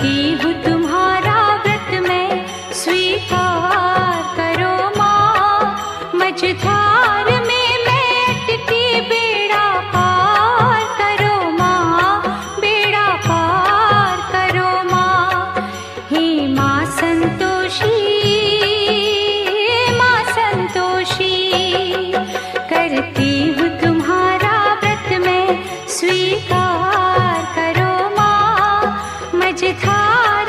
करती हूँ तुम्हारा व्रत मैं, स्वीकार करो माँ। मझधार में मैं अटकी, बेड़ा पार करो माँ, बेड़ा पार करो माँ। हे माँ संतोषी, माँ संतोषी, करती हूँ तुम्हारा व्रत मैं, स्वीकार करो माँ। मझधार